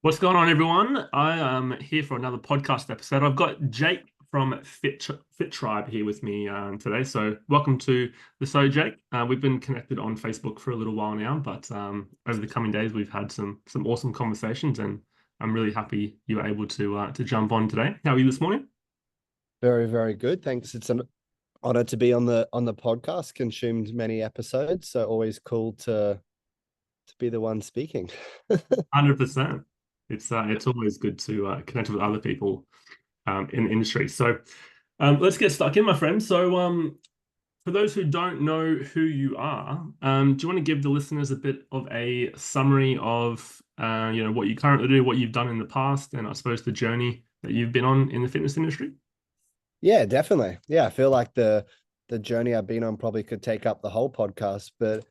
What's going on, everyone? I am here for another podcast episode. I've got Jake from Fitribe here with me today. So, welcome to the show, Jake. We've been connected on Facebook for a little while now, but over the coming days, we've had some awesome conversations, and I'm really happy you were able to jump on today. How are you this morning? Very, very good. Thanks. It's an honor to be on the podcast. Consumed many episodes, so always cool to be the one speaking. 100%. It's always good to connect with other people in the industry. So, let's get stuck in, my friend. So, for those who don't know who you are, do you want to give the listeners a bit of a summary of what you currently do, what you've done in the past, and I suppose the journey that you've been on in the fitness industry? Yeah, definitely. Yeah, I feel like the journey I've been on probably could take up the whole podcast. But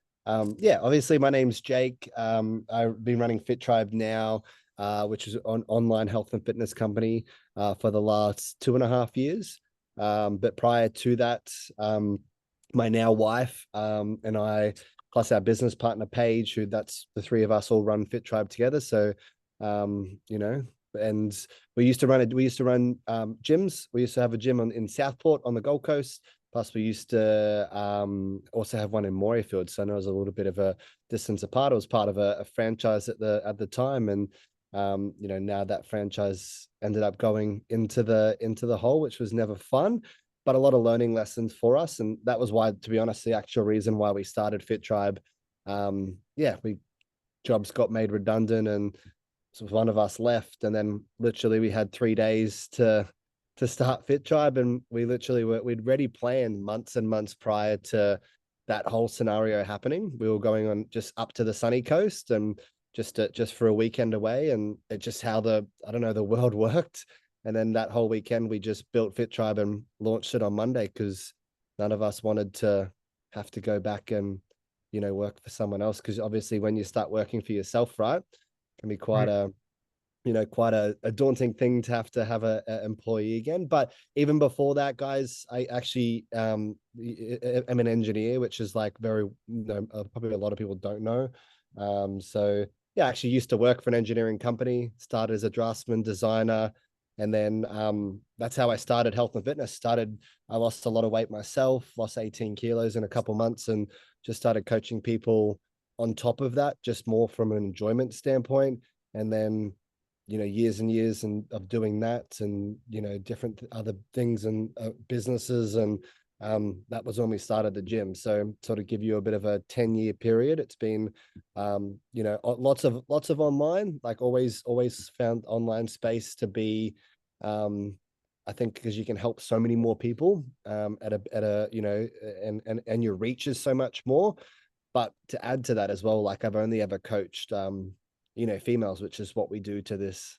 yeah, obviously my name's Jake. I've been running Fitribe now, which is an online health and fitness company for the last 2.5 years. But prior to that, my now wife and I, plus our business partner Paige, who that's the three of us all run Fitribe together. So and we used to run gyms. We used to have a gym in Southport on the Gold Coast. Plus, we used to also have one in Morayfield. So I know it was a little bit of a distance apart. It was part of a franchise at the time, and now that franchise ended up going into the hole, which was never fun, but a lot of learning lessons for us. And that was why, to be honest, the actual reason why we started Fitribe. Yeah, we jobs got made redundant, and so one of us left, and then literally we had 3 days to start Fitribe, and we'd already planned months and months prior to that whole scenario happening. We were going on just up to the sunny coast and just for a weekend away, and it just how the world worked. And then that whole weekend we just built Fitribe and launched it on Monday because none of us wanted to have to go back and work for someone else, because obviously when you start working for yourself, right, can be quite a daunting thing to have a employee again. But even before that, guys, I actually am an engineer, which is like very probably a lot of people don't know. So yeah, I actually used to work for an engineering company, started as a draftsman designer, and then that's how I started health and fitness. I lost a lot of weight myself, lost 18 kilos in a couple months, and just started coaching people on top of that, just more from an enjoyment standpoint. And then years and years of doing that, and different other things and businesses, and that was when we started the gym. So sort of give you a bit of a 10-year period. It's been lots of online, like always found online space to be, I think, because you can help so many more people at a and your reach is so much more. But to add to that as well, like I've only ever coached females, which is what we do to this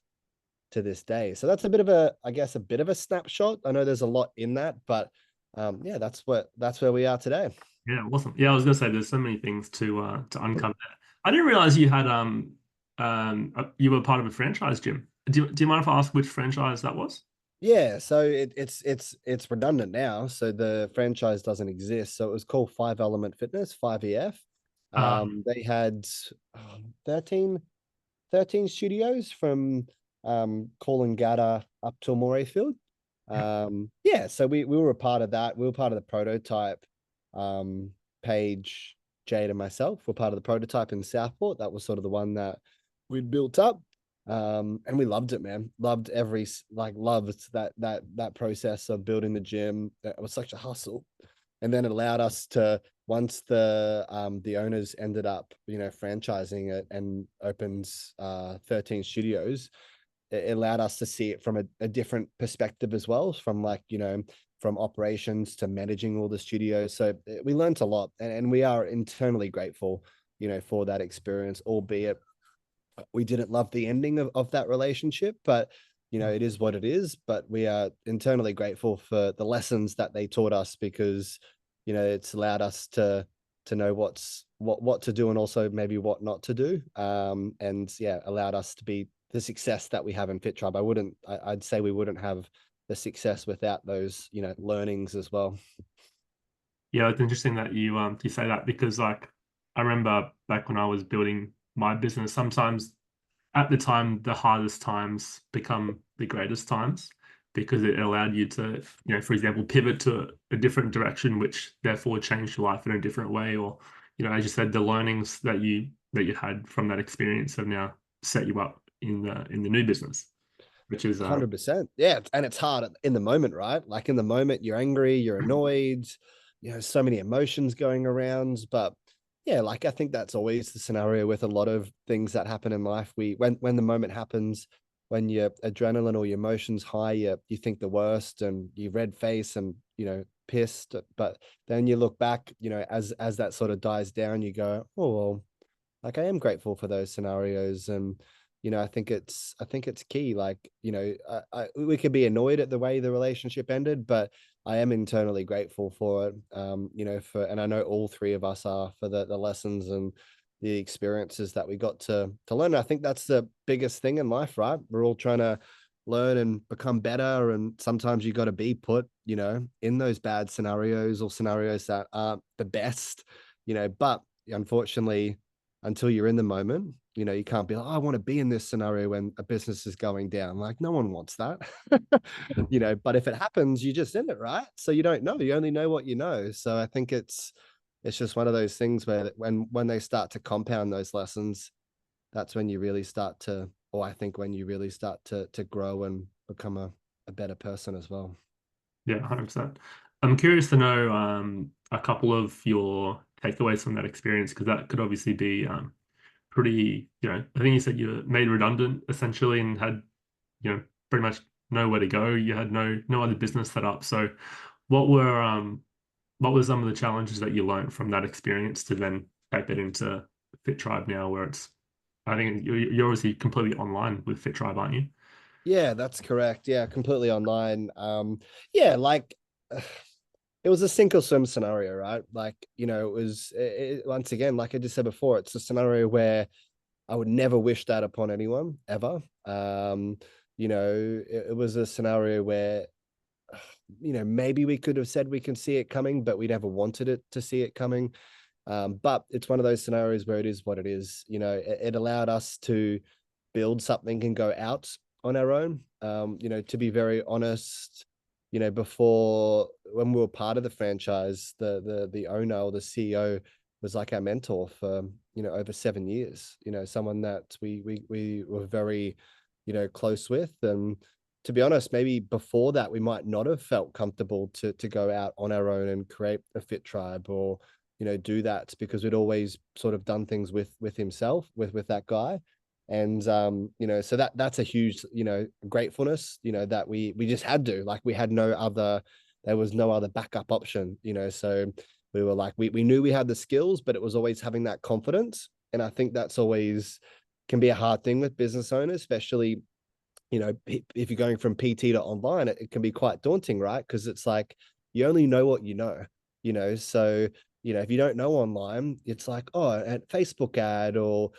day. So that's a bit of I guess, a bit of a snapshot. I know there's a lot in that, but yeah, that's where we are today. Yeah, awesome. Yeah, I was gonna say there's so many things to uncover there. I didn't realize you had you were part of a franchise gym. Do you mind if I ask which franchise that was? Yeah, so it's redundant now. So the franchise doesn't exist. So it was called Five Element Fitness, 5EF. They had um, 13, 13 studios from Coolangatta up to Morayfield. Yeah, so we were a part of that. We were part of the prototype. Um, Paige, Jade, and myself were part of the prototype in Southport. That was sort of the one that we'd built up. And we loved it, man. Loved that process of building the gym. It was such a hustle. And then it allowed us to, once the owners ended up franchising it and opened 13 studios, it allowed us to see it from a different perspective as well, from from operations to managing all the studios. So we learned a lot, and we are internally grateful for that experience, albeit we didn't love the ending of that relationship. But it is what it is. But we are internally grateful for the lessons that they taught us, because it's allowed us to know what to do, and also maybe what not to do. And yeah, allowed us to be the success that we have in Fitribe. I'd say we wouldn't have the success without those learnings as well. Yeah, it's interesting that you say that because like I remember back when I was building my business, sometimes at the time, the hardest times become the greatest times because it allowed you to, for example, pivot to a different direction, which therefore changed your life in a different way. Or, as you said, the learnings that you had from that experience have now set you up in the new business, which is 100%. Yeah. And it's hard in the moment, right? Like in the moment, you're angry, you're annoyed, so many emotions going around. But yeah, like I think that's always the scenario with a lot of things that happen in life. When the moment happens, when your adrenaline or your emotions high, you think the worst and you red face and pissed. But then you look back, as that sort of dies down, you go, oh well, like I am grateful for those scenarios. And I think it's key. Like, we could be annoyed at the way the relationship ended, but I am internally grateful for it. And I know all three of us are, for the lessons and the experiences that we got to learn. I think that's the biggest thing in life, right? We're all trying to learn and become better, and sometimes you got to be put, in those bad scenarios or scenarios that aren't the best, but unfortunately, until you're in the moment, you can't be like, oh, I want to be in this scenario when a business is going down. Like, no one wants that. But if it happens, you're just in it, right? So you don't know. You only know what you know. So I think it's just one of those things where when they start to compound those lessons, that's when you really start to, or I think when you really start to grow and become a better person as well. Yeah, 100%. I'm curious to know a couple of your takeaways from that experience, because that could obviously be pretty, I think you said you were made redundant essentially and had, pretty much nowhere to go. You had no other business set up. So what were some of the challenges that you learned from that experience to then take that into Fitribe now, where I think you're obviously completely online with Fitribe, aren't you? Yeah, that's correct. Yeah, completely online. Yeah, like it was a sink or swim scenario, right? Like, once again, like I just said before, it's a scenario where I would never wish that upon anyone ever. It was a scenario where, maybe we could have said we can see it coming, but we never wanted it to see it coming. But it's one of those scenarios where it is what it is. It allowed us to build something and go out on our own. To be very honest, before, when we were part of the franchise, the owner or the CEO was like our mentor for over 7 years. Someone that we were very close with. And to be honest, maybe before that we might not have felt comfortable to go out on our own and create a Fitribe, or do that, because we'd always sort of done things with himself, with that guy. And so that's a huge gratefulness, that we just had to, like, we had no other, there was no other backup option. So we were like, we knew we had the skills, but it was always having that confidence. And I think that's always can be a hard thing with business owners, especially if you're going from PT to online. It can be quite daunting, right? Because it's like you only know what so if you don't know online, it's like, oh, a Facebook ad, or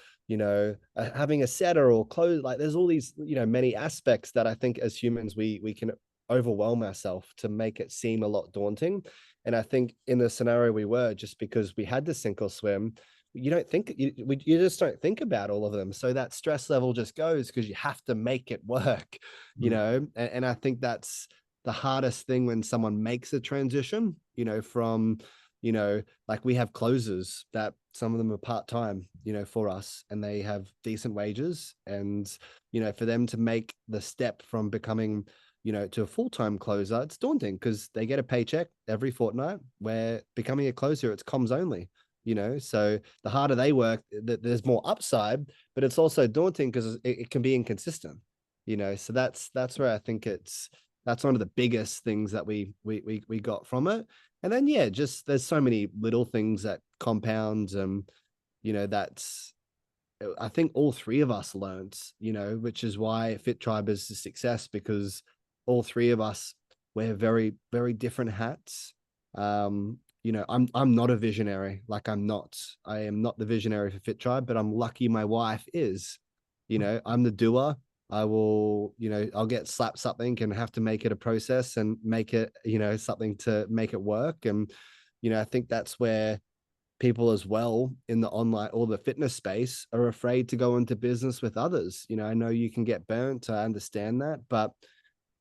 having a setter or close, like there's all these many aspects that I think as humans we can overwhelm ourselves to make it seem a lot daunting. And I think in the scenario we were, just because we had to sink or swim, you just don't think about all of them, so that stress level just goes because you have to make it work. Mm. And I think that's the hardest thing when someone makes a transition, from like we have closers that some of them are part-time, for us, and they have decent wages. And for them to make the step from becoming to a full-time closer, it's daunting because they get a paycheck every fortnight, where becoming a closer, it's comms only. So the harder they work, there's more upside, but it's also daunting because it can be inconsistent. So that's where I think that's one of the biggest things that we got from it. And then yeah, just there's so many little things that compound. That's, I think all three of us learned, which is why Fitribe is a success, because all three of us wear very, very different hats. I'm not a visionary. Like I am not the visionary for Fitribe, but I'm lucky my wife is. I'm the doer. I will, I'll get slapped something and have to make it a process and make it, something to make it work. And, I think that's where people as well in the online or the fitness space are afraid to go into business with others. You know, I know you can get burnt. I understand that, but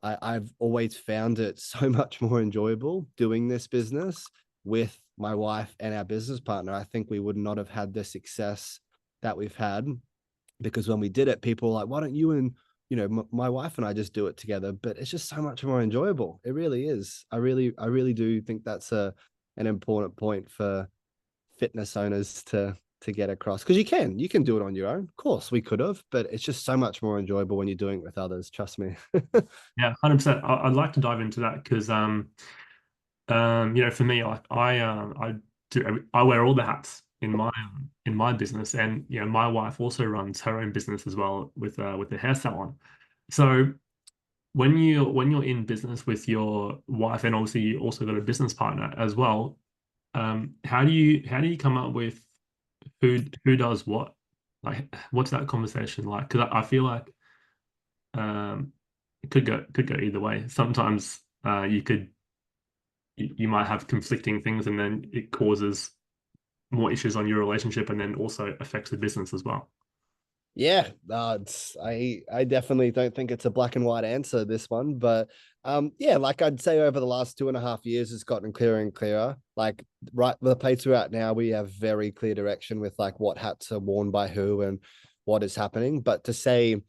I've always found it so much more enjoyable doing this business with my wife and our business partner. I think we would not have had the success that we've had, because when we did it, people were like, why don't you and my wife and I just do it together? But it's just so much more enjoyable. It really is. I really do think that's an important point for fitness owners to get across, because you can do it on your own. Of course we could have, but it's just so much more enjoyable when you're doing it with others, trust me. Yeah, 100%. I'd like to dive into that because for me, like I wear all the hats in my business, and my wife also runs her own business as well with the hair salon. So when you're in business with your wife, and obviously you also got a business partner as well, how do you come up with who does what? Like, what's that conversation like? Because I feel like um, it could go either way. Sometimes you might have conflicting things, and then it causes more issues on your relationship, and then also affects the business as well. Yeah, I definitely don't think it's a black and white answer, this one, but yeah, like I'd say over the last 2.5 years, it's gotten clearer and clearer. Like right the place we're at now, we have very clear direction with like what hats are worn by who and what is happening. But to say,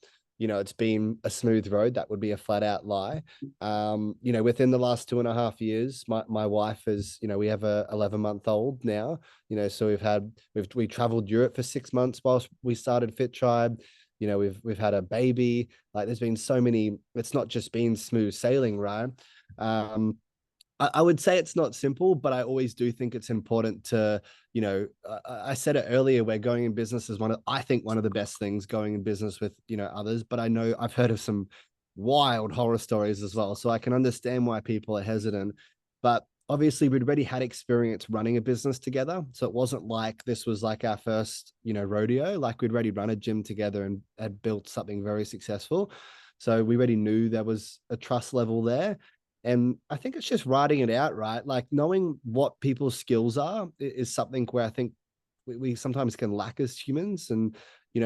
it's been a smooth road, that would be a flat out lie. Within the last 2.5 years, my wife is, we have a 11-month-old now, so we traveled Europe for 6 months whilst we started Fitribe. We've had a baby. Like there's been so many, it's not just been smooth sailing, right? I would say it's not simple, but I always do think it's important to, I said it earlier, where going in business is I think one of the best things, going in business with, others, but I know I've heard of some wild horror stories as well. So I can understand why people are hesitant, but obviously we'd already had experience running a business together. So it wasn't like this was like our first, rodeo. Like we'd already run a gym together and had built something very successful. So we already knew there was a trust level there. And I think it's just writing it out, right? Like knowing what people's skills are is something where I think we sometimes can lack as humans. And,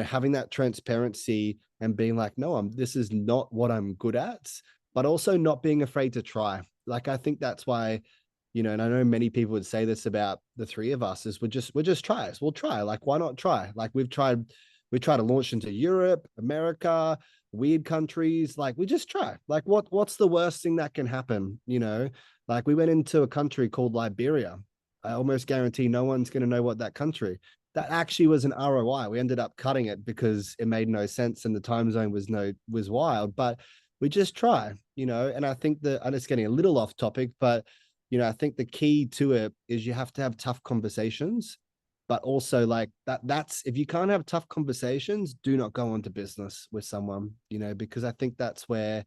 having that transparency and being like, no, this is not what I'm good at, but also not being afraid to try. Like, I think that's why, and I know many people would say this about the three of us, is we're just tryers. We'll try. Like, why not try? Like we try to launch into Europe, America, weird countries. Like we just try. Like what's the worst thing that can happen? Like we went into a country called Liberia. I almost guarantee no one's going to know what that country. That actually was an ROI. We ended up cutting it because it made no sense and the time zone was wild. But we just try, and I think that I'm just getting a little off topic, but I think the key to it is you have to have tough conversations, but also like that's if you can't have tough conversations, do not go into business with someone, because I think that's where,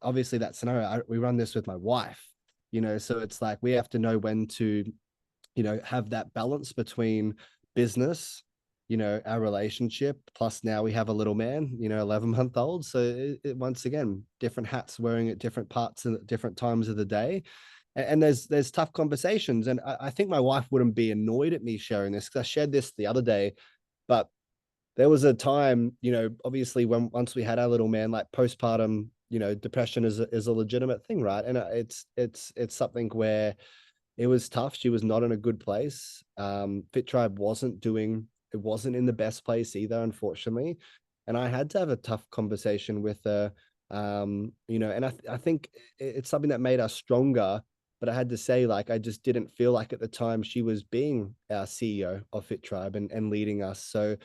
obviously that scenario, we run this with my wife, so it's like we have to know when to, have that balance between business, our relationship, plus now we have a little man, 11-month-old. So once again, different hats wearing at different parts and at different times of the day. And there's tough conversations. And I think my wife wouldn't be annoyed at me sharing this, because I shared this the other day, but there was a time, obviously once we had our little man, like postpartum, depression is a legitimate thing, right? And it's something where it was tough. She was not in a good place. Fitribe it wasn't in the best place either, unfortunately. And I had to have a tough conversation with her, and I think it's something that made us stronger. But I had to say, like, I just didn't feel like at the time she was being our CEO of Fitribe and leading us. So,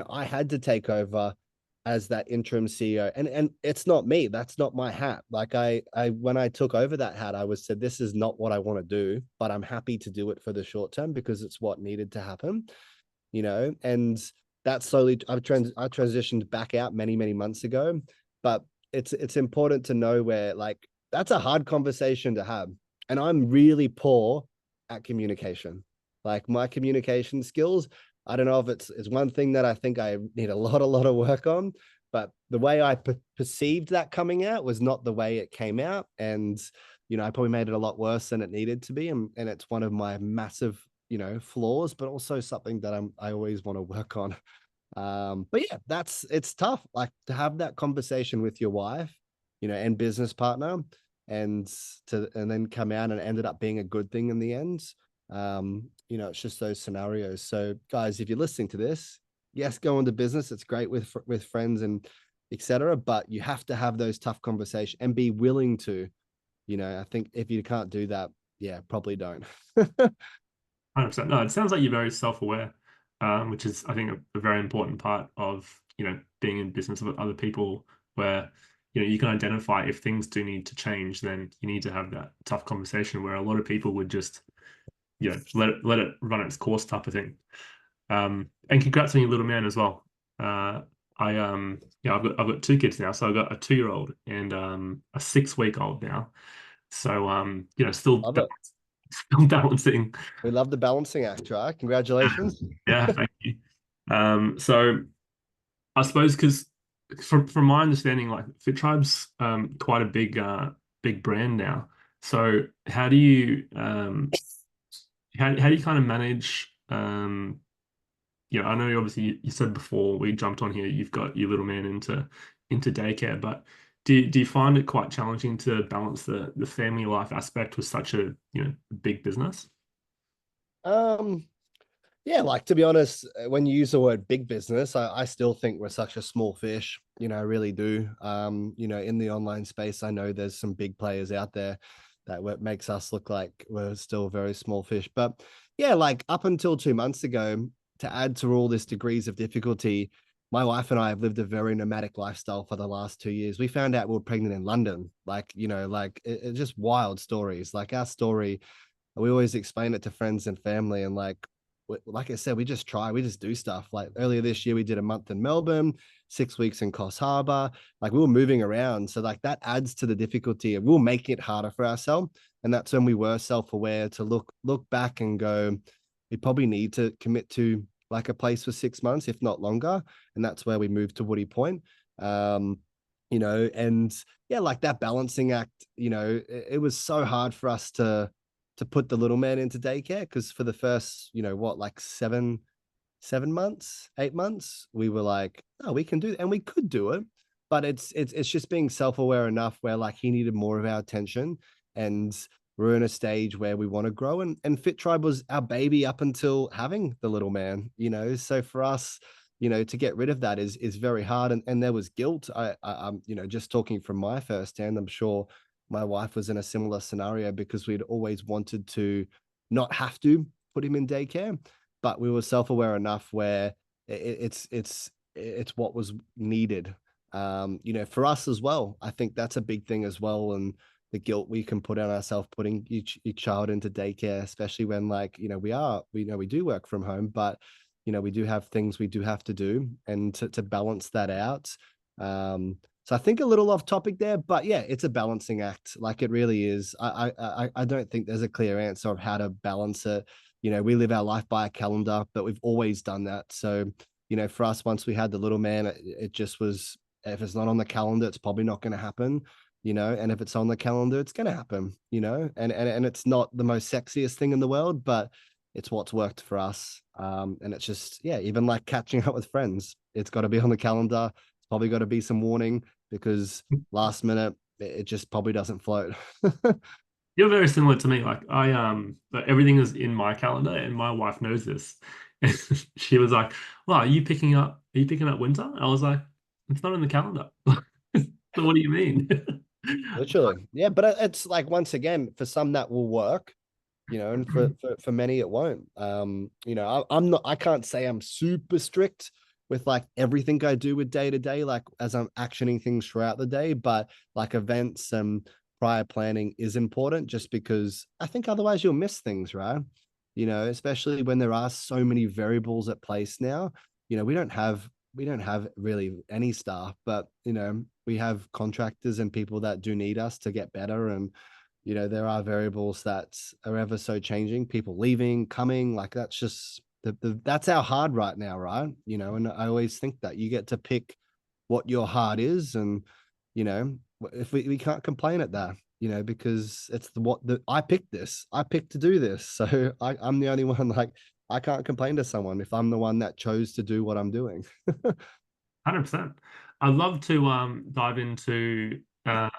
I had to take over as that interim CEO. And it's not me. That's not my hat. Like I when I took over that hat, I was said, this is not what I want to do, but I'm happy to do it for the short term because it's what needed to happen, and that slowly I transitioned back out many, many months ago. But it's important to know where, like, that's a hard conversation to have. And I'm really poor at communication. Like my communication skills, I don't know if it's one thing that I think I need a lot of work on, but the way I perceived that coming out was not the way it came out. And I probably made it a lot worse than it needed to be. And it's one of my massive, flaws, but also something that I always want to work on. But yeah, it's tough, like to have that conversation with your wife, and business partner, and then come out and it ended up being a good thing in the end. It's just those scenarios. So guys, if you're listening to this, yes, go into business. It's great with friends and etc. But you have to have those tough conversations and be willing to, I think if you can't do that, yeah, probably don't. 100%. No, it sounds like you're very self-aware, which is, I think, a very important part of, being in business with other people where, you can identify if things do need to change, then you need to have that tough conversation where a lot of people would just, let it run its course type of thing. And congrats on your little man as well. I've got two kids now, so I've got a 2-year-old and a 6-week-old now. So still Love it. still balancing. We love the balancing act, right? Congratulations. Yeah, thank you. So I suppose because from my understanding, like Fitribe's quite a big brand now. So how do you kind of manage I know obviously you said before we jumped on here you've got your little man into daycare, but do you find it quite challenging to balance the family life aspect with such a big business? Um, Yeah, like to be honest, when you use the word big business, I still think we're such a small fish. I really do. In the online space, I know there's some big players out there that what makes us look like we're still a very small fish. But yeah, like up until 2 months ago, to add to all this degrees of difficulty, my wife and I have lived a very nomadic lifestyle for the last 2 years. We found out we were pregnant in London, it just wild stories. Like our story, we always explain it to friends and family, and like I said, we just try, we just do stuff. Like earlier this year, we did a month in Melbourne, 6 weeks in Coffs Harbour. Like we were moving around. So like that adds to the difficulty and we'll make it harder for ourselves. And that's when we were self-aware to look back and go, we probably need to commit to like a place for 6 months, if not longer. And that's where we moved to Woody Point. And yeah, like that balancing act, it was so hard for us to put the little man into daycare because for the first, like 7 months, 8 months, we were like, oh, we can do it, and we could do it, but it's just being self-aware enough where like he needed more of our attention, and we're in a stage where we want to grow, and Fitribe was our baby up until having the little man, so for us, to get rid of that is very hard, and there was guilt. I'm just talking from my first hand, I'm sure my wife was in a similar scenario because we'd always wanted to not have to put him in daycare, but we were self-aware enough where it's what was needed. For us as well, I think that's a big thing as well, and the guilt we can put on ourselves putting each child into daycare, especially when we do work from home, but we do have things we do have to do, and to balance that out. So I think a little off topic there, but yeah, it's a balancing act. Like it really is. I don't think there's a clear answer of how to balance it. We live our life by a calendar, but we've always done that. So, for us, once we had the little man, it just was, if it's not on the calendar, it's probably not going to happen, and if it's on the calendar, it's going to happen, and it's not the most sexiest thing in the world, but it's what's worked for us. And it's just, yeah, even like catching up with friends, it's got to be on the calendar. It's probably got to be some warning because last minute it just probably doesn't float. You're very similar to me. Like everything is in my calendar, and my wife knows this. And she was like, "Well, are you picking up winter?" I was like, "It's not in the calendar." So what do you mean? Literally. Yeah, but it's like once again, for some that will work, and for many it won't. I can't say I'm super strict with like everything I do with day to day, like as I'm actioning things throughout the day, but like events and prior planning is important just because I think otherwise you'll miss things, right? Especially when there are so many variables at place now. We don't have really any staff, but we have contractors and people that do need us to get better, and there are variables that are ever so changing, people leaving, coming, like that's just that's our hard right now, right? And I always think that you get to pick what your hard is, and if we can't complain at that, because it's I picked this. I picked to do this. So I'm the only one, like, I can't complain to someone if I'm the one that chose to do what I'm doing. 100%. I'd love to dive into the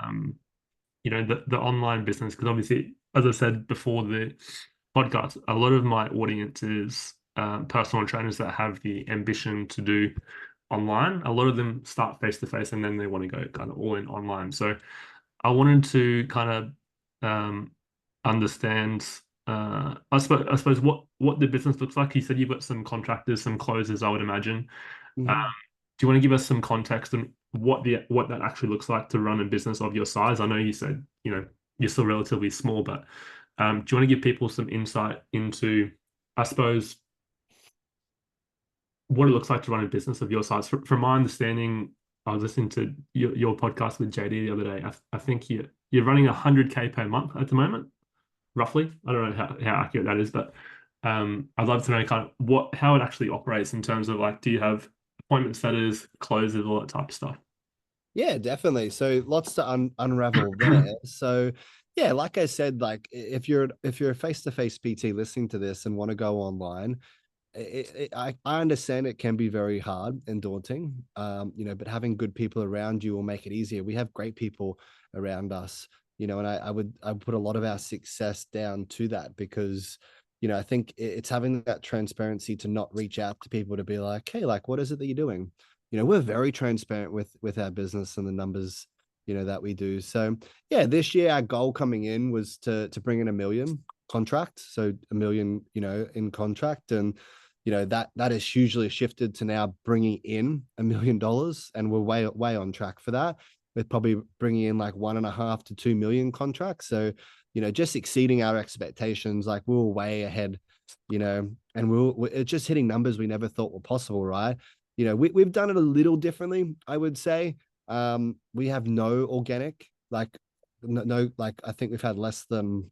online business, because obviously, as I said before the podcast, a lot of my audience is personal trainers that have the ambition to do online. A lot of them start face to face and then they want to go kind of all in online. So I wanted to kind of understand, I suppose what the business looks like. You said you've got some contractors, some closers, I would imagine. Mhm. Do you want to give us some context on what that actually looks like to run a business of your size? I know you said, you're still relatively small, but do you want to give people some insight into, I suppose, what it looks like to run a business of your size? From my understanding, I was listening to your podcast with JD the other day. I think you're running 100K per month at the moment, roughly. I don't know how accurate that is, but I'd love to know kind of how it actually operates in terms of, like, do you have appointment setters, closes, all that type of stuff? Yeah, definitely. So lots to unravel there. So yeah, like I said, like if you're a face-to-face PT listening to this and want to go online, I understand it can be very hard and daunting, but having good people around you will make it easier. We have great people around us, and I would put a lot of our success down to that because, I think it's having that transparency to not reach out to people to be like, hey, like, what is it that you're doing? We're very transparent with our business and the numbers, that we do. So yeah, this year our goal coming in was to bring in 1 million contract, so 1 million, in contract, and that has hugely shifted to now bringing in $1 million, and we're way on track for that. We're probably bringing in like 1.5 to 2 million contracts. So, just exceeding our expectations. Like we were way ahead, and we're just hitting numbers we never thought were possible, right? We've done it a little differently, I would say. We have no organic, like no, like I think we've had less than,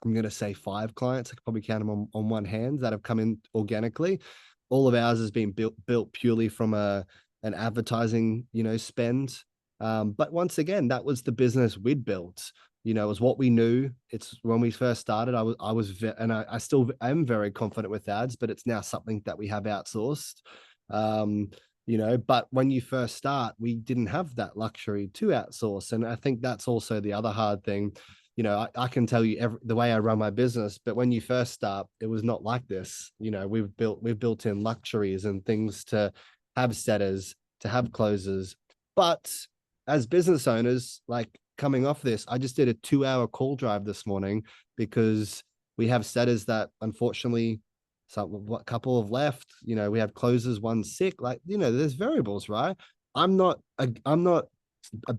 I'm going to say 5 clients. I could probably count them on one hand that have come in organically. All of ours has been built purely from an advertising, spend. But once again, that was the business we'd built. It was what we knew. It's when we first started. I still am very confident with ads, but it's now something that we have outsourced. But when you first start, we didn't have that luxury to outsource, and I think that's also the other hard thing. I can tell you the way I run my business, but when you first start, it was not like this. We've built in luxuries and things to have setters, to have closers. But as business owners, like coming off this, I just did a 2-hour call drive this morning because we have setters that unfortunately, a couple have left. We have closers, one sick. Like, there's variables, right? I'm not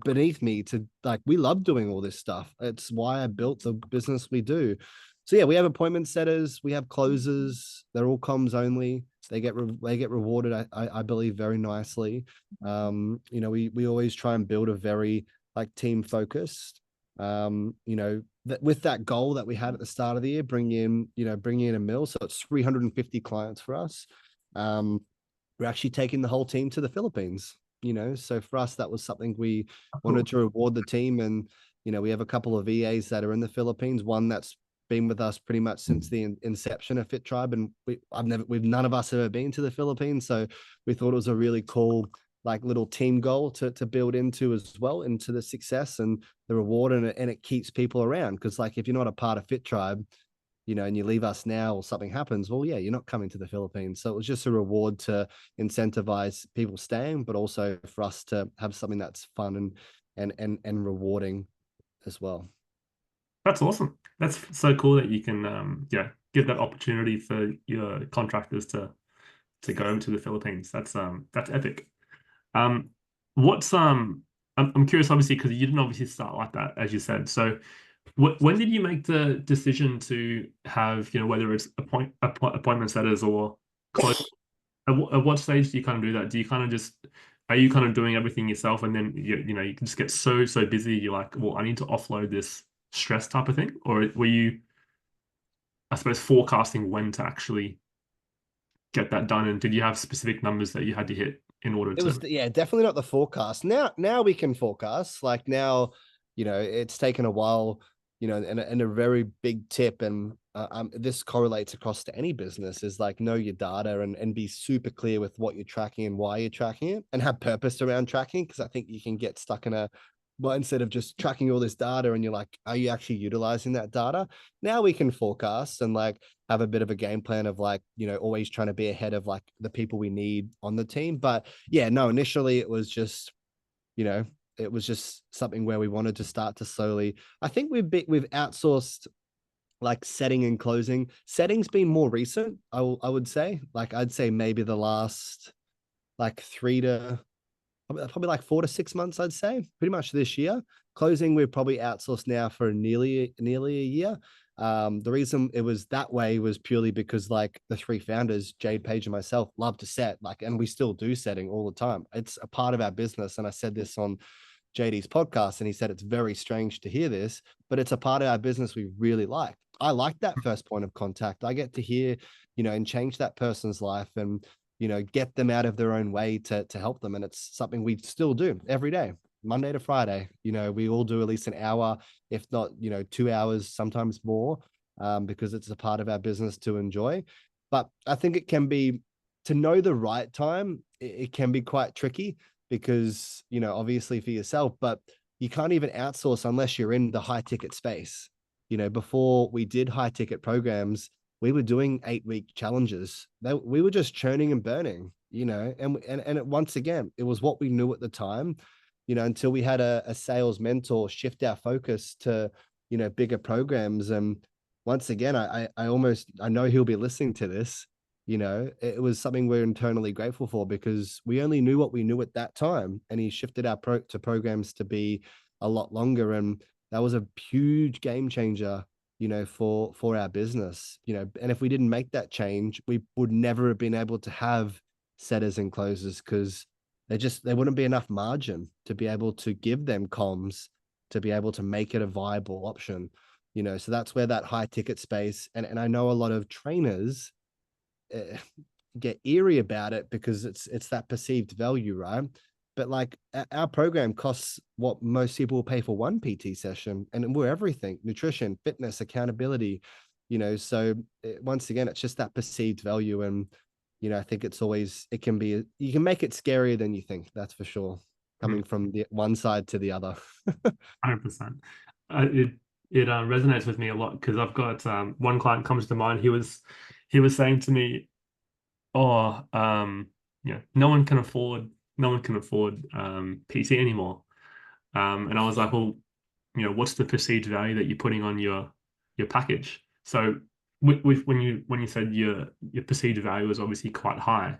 beneath me to, like, we love doing all this stuff. It's why I built the business we do. So yeah, we have appointment setters, we have closers. They're all comms only. They get rewarded, I believe, very nicely. We always try and build a very, like, team focused. With that goal that we had at the start of the year, bring in 1 mil, so it's 350 clients for us. We're actually taking the whole team to the Philippines. So for us, that was something we wanted to reward the team. And, we have a couple of VAs that are in the Philippines, one that's been with us pretty much since the inception of Fitribe. And none of us have ever been to the Philippines. So we thought it was a really cool, like, little team goal to build into as well, into the success and the reward. And it keeps people around. Cause like, if you're not a part of Fitribe, and you leave us now or something happens, well, yeah, you're not coming to the Philippines. So it was just a reward to incentivize people staying, but also for us to have something that's fun and rewarding as well. That's awesome. That's so cool that you can give that opportunity for your contractors to go to the Philippines. That's epic. Um, what's I'm curious, obviously, because you didn't obviously start like that, as you said. So when did you make the decision to have, whether it's appointment setters or close? At what stage do you kind of do that? Do you kind of are you kind of doing everything yourself, and then you can just get so busy, you're like, well, I need to offload this stress type of thing? Or were you, I suppose, forecasting when to actually get that done? And did you have specific numbers that you had to hit in order It was, to? yeah, definitely not the forecast. Now we can forecast. Like now, it's taken a while, and a very big tip. And this correlates across to any business, is like, know your data and be super clear with what you're tracking and why you're tracking it, and have purpose around tracking. Because I think you can get stuck in a, well, instead of just tracking all this data and you're like, are you actually utilizing that data? Now we can forecast and like have a bit of a game plan of like, always trying to be ahead of like the people we need on the team. But yeah, no, initially it was just, you know, it was just something where we wanted to start to slowly. I think we've outsourced like setting and closing. Setting's been more recent, I would say. Like I'd say maybe the last like probably like 4 to 6 months, I'd say, pretty much this year. Closing, we're probably outsourced now for nearly a year. The reason it was that way was purely because like the three founders, Jade, Page, and myself, love to set, like, and we still do setting all the time. It's a part of our business. And I said this on JD's podcast, and he said it's very strange to hear this, but it's a part of our business we really like. I like that first point of contact. I get to hear, and change that person's life and, get them out of their own way to help them. And it's something we still do every day, Monday to Friday. We all do at least an hour, if not, 2 hours, sometimes more, because it's a part of our business to enjoy. But I think it can be, to know the right time, it can be quite tricky because, obviously for yourself, but you can't even outsource unless you're in the high ticket space. Before we did high ticket programs, we were doing 8-week challenges. We were just churning and burning, and once again, it was what we knew at the time, until we had a sales mentor shift our focus to, bigger programs. And once again, I know he'll be listening to this. It was something we're internally grateful for, because we only knew what we knew at that time. And he shifted our programs to be a lot longer. And that was a huge game changer, for our business, and if we didn't make that change, we would never have been able to have setters and closers, because there wouldn't be enough margin to be able to give them comms to be able to make it a viable option. So that's where that high ticket space, and I know a lot of trainers get eerie about it because it's that perceived value, right? But like our program costs what most people will pay for one PT session, and we're everything: nutrition, fitness, accountability. So once again, it's just that perceived value. And I think it can be, you can make it scarier than you think, that's for sure, coming from the one side to the other. 100%. It resonates with me a lot, because I've got one client comes to mind. He was saying to me, oh, no one can afford PT anymore. And I was like, well, what's the perceived value that you're putting on your package? So when you said your perceived value was obviously quite high,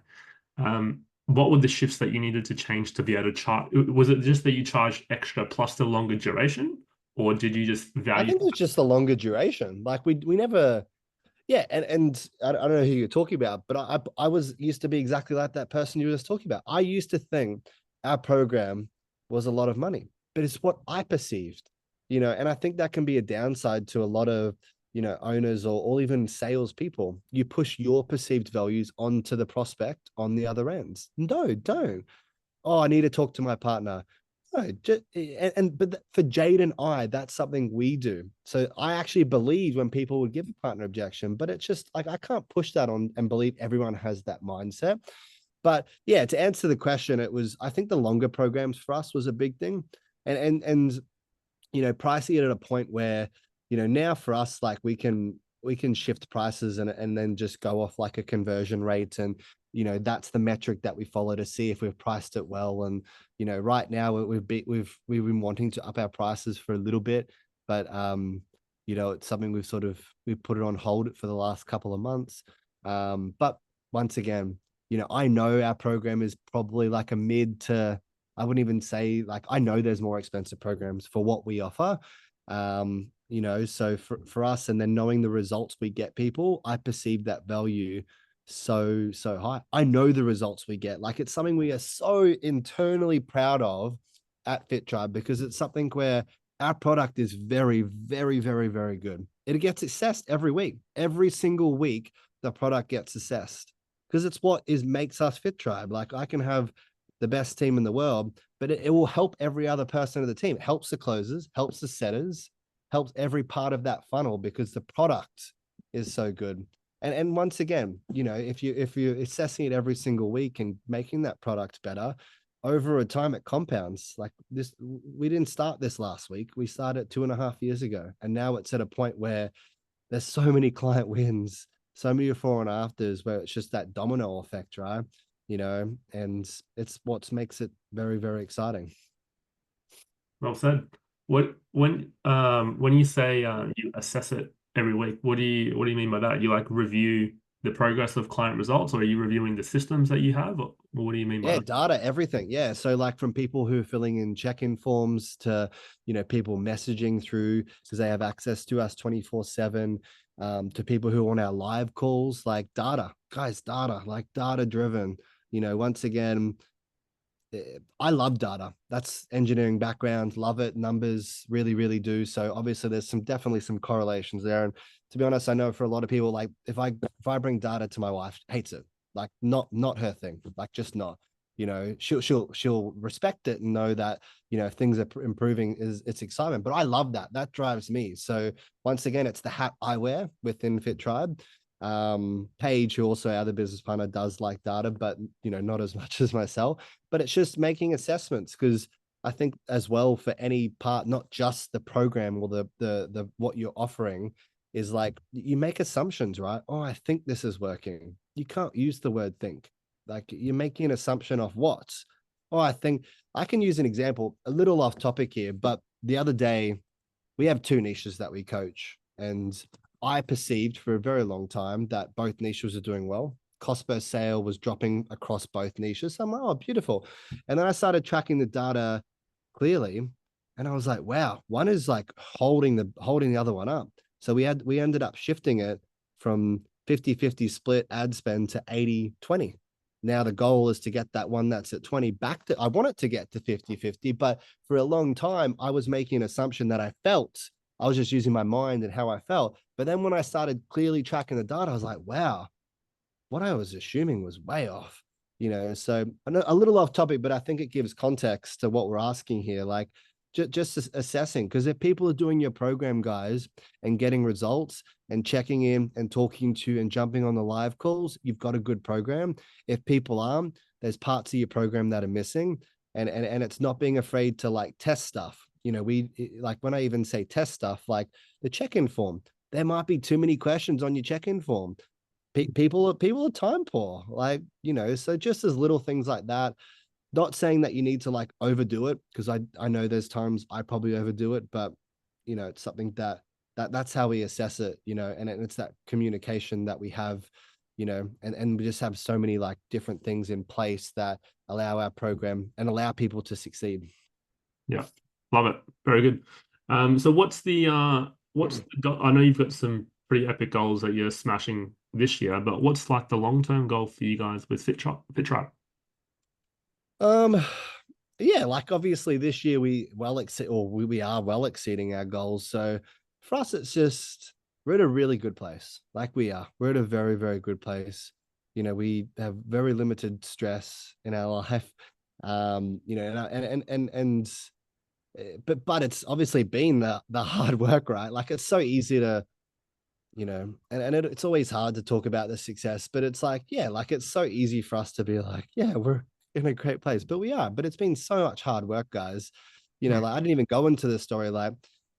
what were the shifts that you needed to change to be able to charge? Was it just that you charged extra plus the longer duration, or did you just I value? think it's just the longer duration. Like we never. Yeah, and I don't know who you're talking about, but I was used to be exactly like that person you were just talking about. I used to think our program was a lot of money, but it's what I perceived, and I think that can be a downside to a lot of, owners or even salespeople. You push your perceived values onto the prospect on the other ends. No, don't. Oh, I need to talk to my partner. No, but for Jade and I, that's something we do. So I actually believe when people would give a partner objection, but it's just like I can't push that on and believe everyone has that mindset. But yeah, to answer the question, I think the longer programs for us was a big thing. And pricing it at a point where, now for us, like we can shift prices and then just go off like a conversion rate. And that's the metric that we follow to see if we've priced it well. And right now we've been wanting to up our prices for a little bit, but it's something we've put it on hold for the last couple of months. But once again, I know our program is probably like a mid to, I wouldn't even say, like, I know there's more expensive programs for what we offer. So for us, and then knowing the results we get people, I perceive that value so high. I know the results we get. Like, it's something we are so internally proud of at Fitribe, because it's something where our product is very, very, very, very good. It gets assessed every week. Every single week, the product gets assessed, because it's what makes us Fitribe. Like, I can have the best team in the world, but it will help every other person of the team. It helps the closers, helps the setters, helps every part of that funnel because the product is so good. And once again, if you're assessing it every single week and making that product better, over a time it compounds. Like this, we didn't start this last week. We started 2.5 years ago, and now it's at a point where there's so many client wins, so many before and afters, where it's just that domino effect, right? And it's what makes it very, very exciting. Well said. When you say you assess it every week, what do you mean by that? You like review the progress of client results, or are you reviewing the systems that you have? Or what do you mean by Yeah, that? data, everything. Yeah. So like from people who are filling in check-in forms to, people messaging through because they have access to us 24/7, to people who are on our live calls, like data, guys, data, like data driven. Once again, I love data. That's engineering background, love it. Numbers really, really do. So obviously there's definitely some correlations there. And to be honest, I know for a lot of people, like if I bring data to my wife, hates it. Like not her thing. Like just not. She'll respect it and know that, if things are improving, it's excitement. But I love that. That drives me. So once again, it's the hat I wear within Fitribe. Paige, who also our other business partner, does like data, but not as much as myself. But it's just making assessments, because I think as well, for any part, not just the program or the what you're offering, is like you make assumptions, right? Oh, I think this is working. You can't use the word think. Like you're making an assumption of what. Oh, I think I can use an example, a little off topic here, but the other day we have two niches that we coach, and I perceived for a very long time that both niches are doing well. Cost per sale was dropping across both niches. So I'm like, oh, beautiful. And then I started tracking the data clearly, and I was like, wow, one is like holding the other one up. So we ended up shifting it from 50-50 split ad spend to 80-20. Now the goal is to get that one that's at 20 back to, I want it to get to 50-50, but for a long time I was making an assumption that I was just using my mind and how I felt. But then when I started clearly tracking the data, I was like, wow, what I was assuming was way off. So I know a little off topic, but I think it gives context to what we're asking here. Like just assessing, because if people are doing your program, guys, and getting results and checking in and talking to and jumping on the live calls, you've got a good program. If people aren't, there's parts of your program that are missing. And it's not being afraid to like test stuff. Like when I even say test stuff, like the check-in form, there might be too many questions on your check-in form. People are time poor, like, so just as little things like that. Not saying that you need to like overdo it, because I know there's times I probably overdo it, but it's something that's how we assess it, and it's that communication that we have, and we just have so many like different things in place that allow our program and allow people to succeed. Yeah, love it. Very good. So I know you've got some pretty epic goals that you're smashing this year, but what's like the long-term goal for you guys with Fitribe? Um, yeah, like obviously this year we are well exceeding our goals. So for us, it's just we're at a really good place. Like we are, we're at a very, very good place. We have very limited stress in our life. But it's obviously been the hard work, right? Like it's so easy to, it's always hard to talk about the success, but it's like, yeah, like it's so easy for us to be like, yeah, we're in a great place, but we are. But it's been so much hard work, guys. Like I didn't even go into the story. Like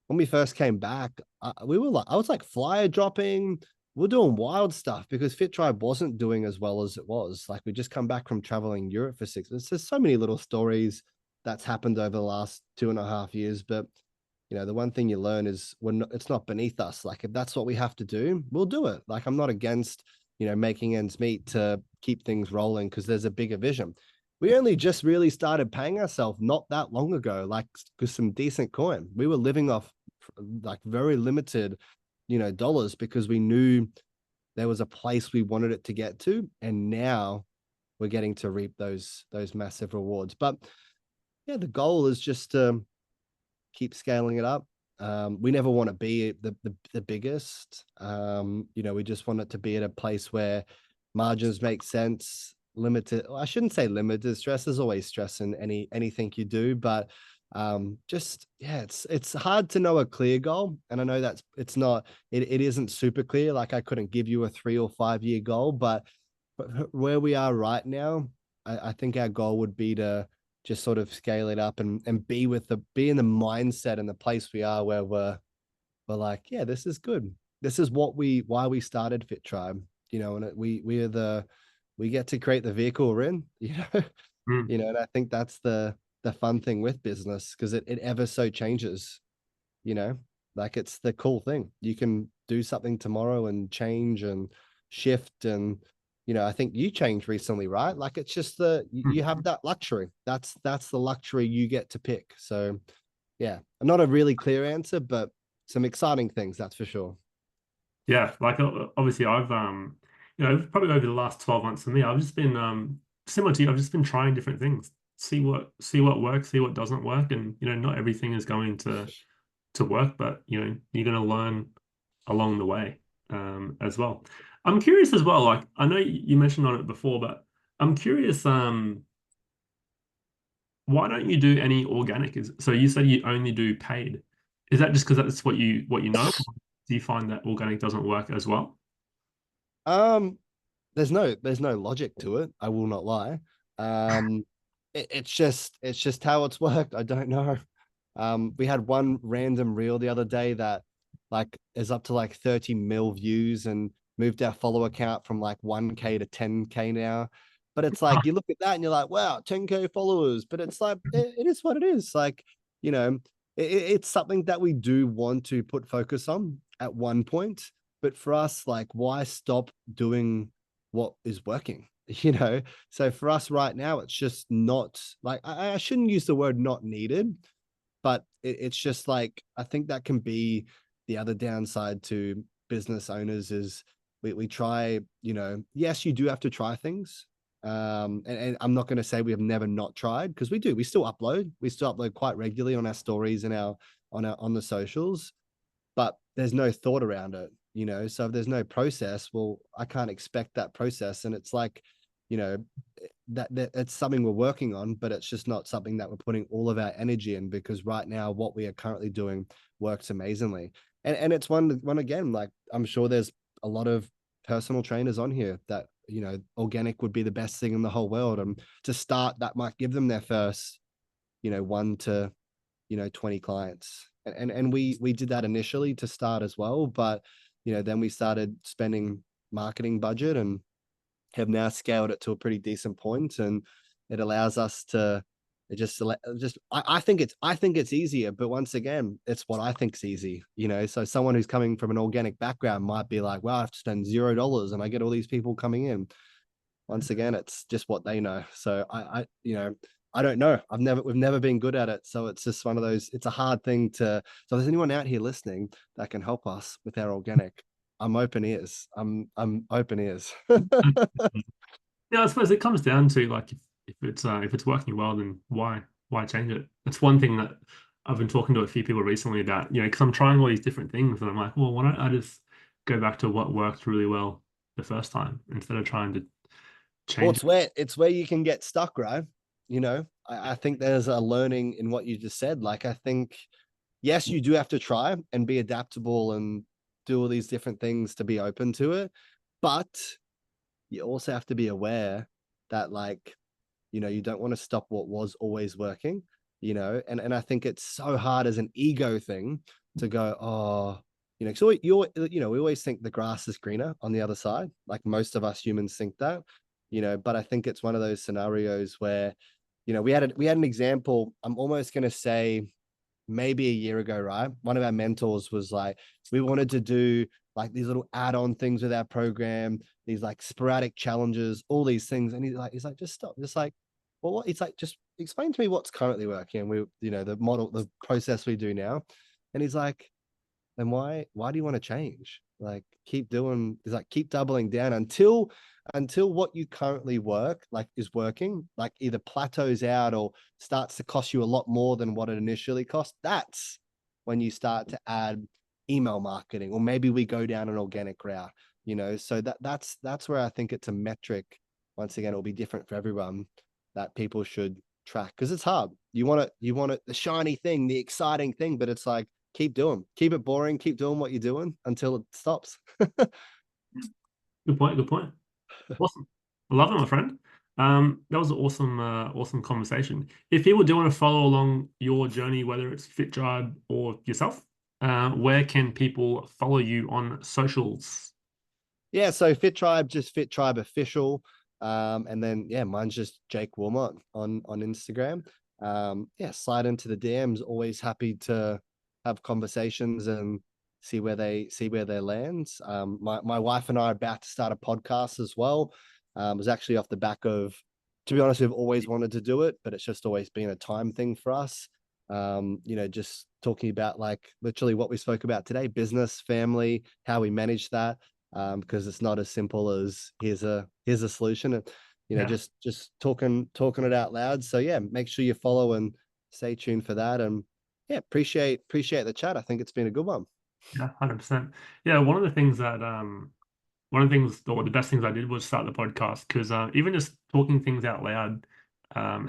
when we first came back, I was like flyer dropping. We're doing wild stuff because Fitribe wasn't doing as well as it was. Like we just come back from traveling Europe for 6 months. There's so many little stories that's happened over the last 2.5 years, but the one thing you learn is it's not beneath us. Like if that's what we have to do, we'll do it. Like I'm not against, making ends meet to keep things rolling because there's a bigger vision. We only just really started paying ourselves not that long ago, like with some decent coin. We were living off like very limited, dollars because we knew there was a place we wanted it to get to. And now we're getting to reap those massive rewards. But yeah, the goal is just to keep scaling it up. We never want to be the biggest. We just want it to be at a place where margins make sense. limited. I shouldn't say limited stress. There's always stress in anything you do, but just yeah, it's hard to know a clear goal. And I know it's not it isn't super clear. Like I couldn't give you a 3 or 5 year goal, but where we are right now, I think our goal would be to just sort of scale it up and be in the mindset and the place we are where we're like, yeah, this is good. This is why we started Fitribe, and we get to create the vehicle we're in, Mm. and I think that's the fun thing with business because it ever so changes, you know, like it's the cool thing. You can do something tomorrow and change and shift and I think you changed recently, right? Like it's just you have that luxury. That's the luxury you get to pick. So yeah, not a really clear answer, but some exciting things, that's for sure. Yeah, like obviously I've probably over the last 12 months for me, I've just been similar to you, I've just been trying different things, see what works, see what doesn't work, and not everything is going to work, but you're going to learn along the way as well. I'm curious as well, like I know you mentioned on it before, but I'm curious, why don't you do any organic? So you said you only do paid. Is that just because that's what you know? Or do you find that organic doesn't work as well? Um, there's no logic to it. I will not lie. Um, it's just how it's worked. I don't know. We had one random reel the other day that like is up to like 30 mil views and moved our follower count from like 1K to 10K now. But it's like you look at that and you're like, wow, 10K followers. But it's like it is what it is. Like, you know, it's something that we do want to put focus on at one point. But for us, like, why stop doing what is working? So for us right now, it's just not like I shouldn't use the word not needed, but it's just like I think that can be the other downside to business owners is we try, yes, you do have to try things. And I'm not going to say we have never not tried because we do. We still upload quite regularly on our stories and on the socials, but there's no thought around it. So if there's no process, well, I can't expect that process. And it's like, you know, that it's something we're working on, but it's just not something that we're putting all of our energy in because right now what we are currently doing works amazingly. And it's one again, like I'm sure there's a lot of personal trainers on here that, organic would be the best thing in the whole world. And to start, that might give them their first, 1 to 20 clients. And we did that initially to start as well, but then we started spending marketing budget and have now scaled it to a pretty decent point, and it allows us to I think it's easier, but once again, it's what I think is easy. So someone who's coming from an organic background might be like, well, I have to spend $0 and I get all these people coming in. Once again, it's just what they know. So I don't know. We've never been good at it. So it's just one of those, it's a hard thing to, so if there's anyone out here listening that can help us with our organic, I'm open ears. I'm open ears. Yeah, I suppose it comes down to like if it's working well, then why change it? That's one thing that I've been talking to a few people recently about, because I'm trying all these different things and I'm like, well, why don't I just go back to what worked really well the first time instead of trying to Well, change it's where you can get stuck, right? I think there's a learning in what you just said. Like I think, yes, you do have to try and be adaptable and do all these different things to be open to it. But you also have to be aware that like, you don't want to stop what was always working, and I think it's so hard as an ego thing to go, oh, so we always think the grass is greener on the other side. Like most of us humans think that, but I think it's one of those scenarios where, we had an example. I'm almost going to say maybe a year ago, right? One of our mentors was like, we wanted to do like these little add-on things with our program, these like sporadic challenges, all these things. And he's like, just stop. Just like, well, what? It's like, just explain to me what's currently working. And the process we do now. And he's like, then why do you want to change? Like keep doing, is like keep doubling down until what you currently work like is working, like either plateaus out or starts to cost you a lot more than what it initially cost. That's when you start to add email marketing, or maybe we go down an organic route. So that's where I think it's a metric once again, it'll be different for everyone that people should track because it's hard. You want it, the shiny thing, the exciting thing, but it's like keep doing, keep it boring, keep doing what you're doing until it stops. Good point. Good point. Awesome. I love it, my friend. That was an awesome, awesome conversation. If people do want to follow along your journey, whether it's Fitribe or yourself, where can people follow you on socials? Yeah, so Fitribe, just Fitribe official. And then yeah, mine's just Jake Wilmott on Instagram. Yeah, slide into the DMs. Always happy to have conversations and see where they land. My wife and I are about to start a podcast as well. It was actually off the back of, to be honest, we've always wanted to do it, but it's just always been a time thing for us. Just talking about like literally what we spoke about today, business, family, how we manage that, because it's not as simple as here's a solution. And Yeah, just talking it out loud. So yeah, make sure you follow and stay tuned for that. And yeah, appreciate the chat. I think it's been a good one. yeah, 100%. Yeah, one of the things, or the best things I did was start the podcast because even just talking things out loud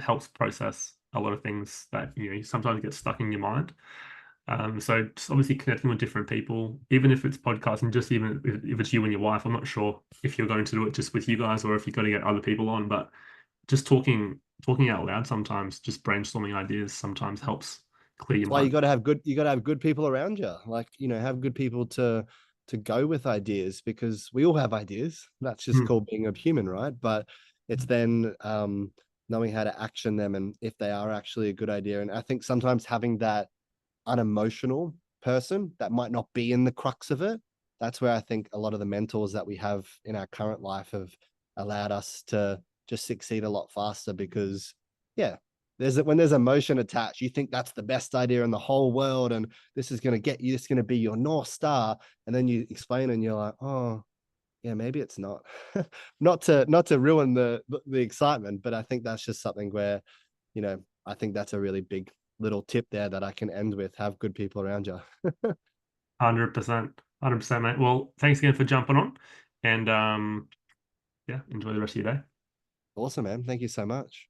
helps process a lot of things that you sometimes get stuck in your mind. So just obviously connecting with different people, even if it's podcasting, just even if it's you and your wife. I'm not sure if you're going to do it just with you guys or if you're going to get other people on, but just talking out loud sometimes, just brainstorming ideas sometimes helps clear your Why mind. you got to have good people around you. Like, have good people to go with ideas because we all have ideas. That's just Hmm. called being a human, right? But it's then knowing how to action them and if they are actually a good idea. And I think sometimes having that unemotional person that might not be in the crux of it, that's where I think a lot of the mentors that we have in our current life have allowed us to just succeed a lot faster because yeah, when there's emotion attached, you think that's the best idea in the whole world and this is going to get you, this is going to be your North Star. And then you explain and you're like, oh, yeah, maybe it's not. Not to ruin the excitement, but I think that's just something where, I think that's a really big little tip there that I can end with. Have good people around you. 100%. 100%, mate. Well, thanks again for jumping on and yeah, enjoy the rest of your day. Awesome, man. Thank you so much.